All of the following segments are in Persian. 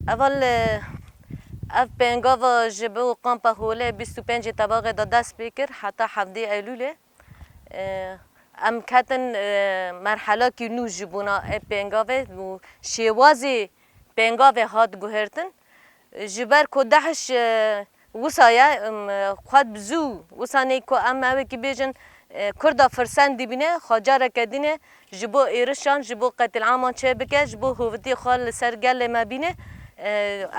اول اف پنگاو جبو قامپا هوله 25 طبقه دا دست بکر حتی 7 ایلوله ام کتن مرحله که نو جبونا پنگاوه و شیوازی پنگاوه هات گوهرتن جبر کدهش وسایه خود بزو وسانه که ام اوه که بیجن کردا فرسان دیبینه خاجاره کدینه جبو ایرشان جبو قتل عامان چه بکه جبو هوتی خال سرگل ما بینه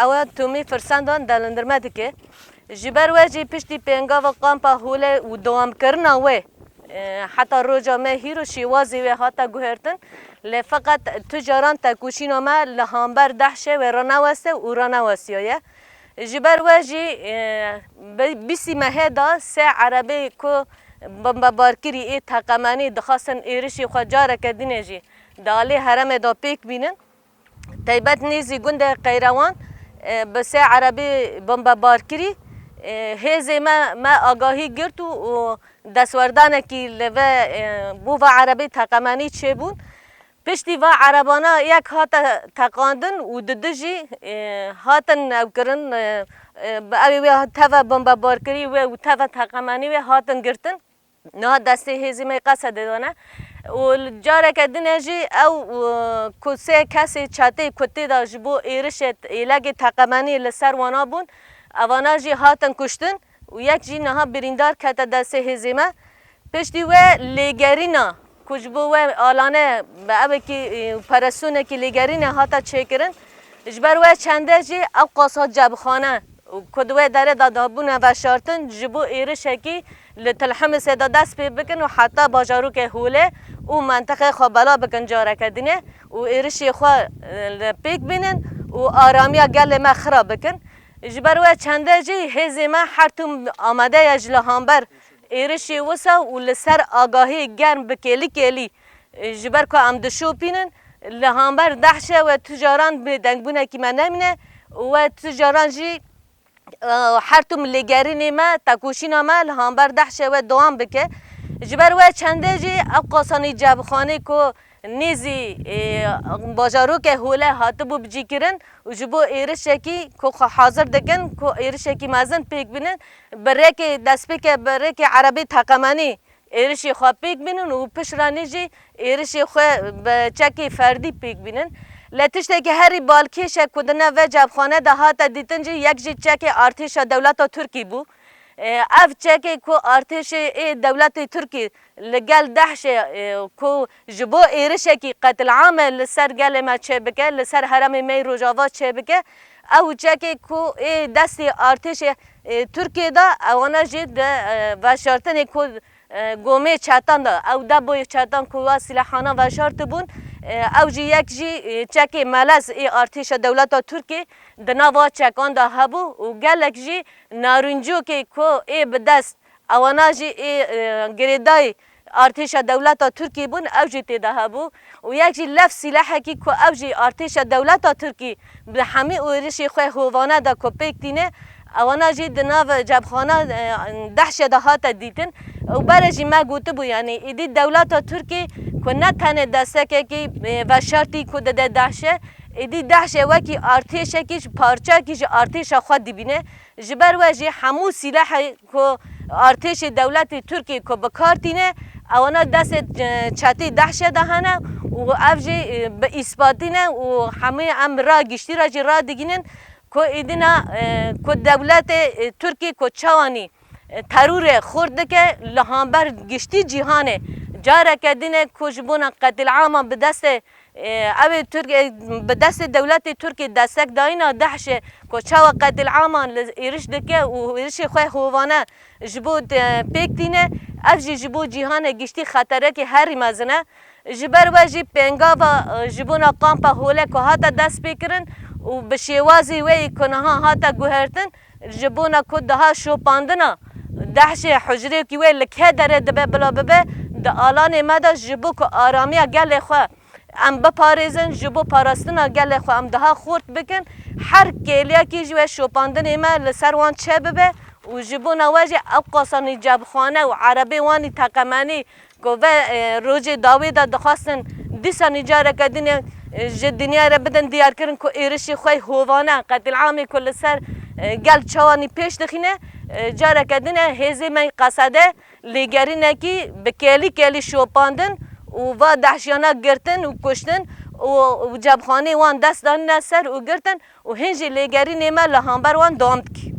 اوه تومی فرسان دان دلندرمه دکه جبر وجه پشتی پنگا و قامپا هوله و دوام کرنا وه حتی روجا ما هیرو شیوازی و حتی گوهرتن لفقط تجاران تکوشینو ما لهامبر دحشه و رانواسته و رانواسیه جبر وجه بیسی مهدا سه عربی که بمبارکری ای تقامانی دخواستن ایرشی خجاره کدینه جی دالی حرم دا پیک بینن تایبت نیزی گنده قیروان بسه عربی بمبارکری هزه ما آگاهی گرتو و دستوردانه کی لوه بو و عربی تقامانی چه بون پشتی و عربانا یک هات تقاندن و ددجی هاتن اوکرن اوی توا بمبارکری و توا تقامانی و هاتن گرتن نه دسته هزیمه قصد دانه و جاره کدینه جی او کسی کسی چاته کتی دا جبو ایرشت ایلگ تقامانی لسر وانا بون اوانا جی هاتن کشتن و یک جی نها بریندار کتا دسته هزیمه پشتی و لیگرینا کجبو و آلانه به اوه کی پرسونه کی لیگرینه هاتا چکرن جبر و چنده جی او قاصات جبخانه کدوه داره دادابونه و شارتن جبو ایرشه کی لتلحم سیدا دست پی بکن و حتی باجارو که هوله و منطقه خواه بلا بکن جاره کدینه و ایرشی خواه پیک بینن و آرامیا گل ما خراب بکن جبر و چنده جی هزی ما حرتم آمده یجلهانبر ایرشی وسا و لسر آگاهی گرم بکلی کلی جبر که امدشو پینن لهانبر دحشه و تجاران به دنگبونه که من نمینه و تجاران جی حرتم لگرین ما تکوشین ما لهانبر دحشه و دوام بکه جبر و چنده جی ابقاسانی جبخانه که نیزی باجارو که هوله هاتبو بجی کرن و جبو ایرشکی که حاضر دکن که ایرشکی مازن پیک بینن بره که دست پیک بره که عربی تقامانی ایرشی خواه پیک بینن و پشرانی جی ایرشی خواه چکی فردی پیک بینن لتشته که هری بالکیش کدنه و جبخانه ده هاتا دیتن جی یک جی چک ارتش دولت ترکی بو اف چکی که ارتش دولت ترکی لگل دحشه که جبو ایرشه کی قتل عام لسر گل ما چه بکه لسر حرم می روجاوا چه بکه او چکی که دست ارتش ترکی دا اوانا جید و شرطن که گومه چاتان دا او دا بوی چاتان که سلاحانا و شرط بون او جی یک جی چکی ملز ارتش دولت ترکی دناوا چکان دا هبو و گلک جی نارنجو که بدست اوانا جی گریدای ارتش دولت ترکی بون او جی تیده هبو و یک جی لف سلاحه که او جی ارتش دولت ترکی به همه اویرشی خواه هوانه دا کپیک دینه اوانا جی دناو جبخانه دحشه ده هاتا دیتن و برای جی ما گوته بو یعنی ایدی دولت ترکی که نه تنه دسته که و شرطی که ده دحشه ایدی دحشه وکی ارتشه کش پارچه کش ارتش خود دیبینه جبر وجه همو سلاح که ارتش دولت ترکی که بکار دینه اوانا دست چاتی دحشه دهنه و افجی به اثباتینه و همه ام را گشتی را جی را دیگینن که ایدینا که دولت ترکی که چوانی ترور خورده که لهانبر گشتی جهانه جاره کدینه که جبونا قتل عاما به دست اوی ترک به دست دولت ترکی دستک داینا دحشه که چوا قتل عاما ایرش دکه و ایرش خواه هوانه جبو پیک دینه افجی جبو جهان گشتی خطره که هری مزنه جبر وجی پنگا و جبونا قامپا هوله که هاتا دست بکرن و به شیوازی وی کنها هاتا گوهرتن جبونا که ده شوپاندنا دحشه حجره که وی لکه داره دبه بلا ببه ده آلان مده جبو که آرامیا گل خواه ام بپارزن جبو پاراستنا گل خواه ام ده خورد بکن هر کلیا که جوه شوپاندن ما لسر وان چه ببه و جبونا وجه ابقاسانی جبخانه و عربی وانی تقمانی که روز داوی دا دخواستن دیسانی جاره کدینه جد دنیا را بدن دیار کردن که ایرشی خوی هوانه قتل عامی کل سر گل چوانی پیش دخینه جاره کدینه هزی من قصده لیگرینه کی بکلی کلی شوپاندن و دحشیانا گرتن و کشتن و جبخانه وان دست دان سر و گرتن و هنجی لیگرینه ما لهانبر وان دامد کی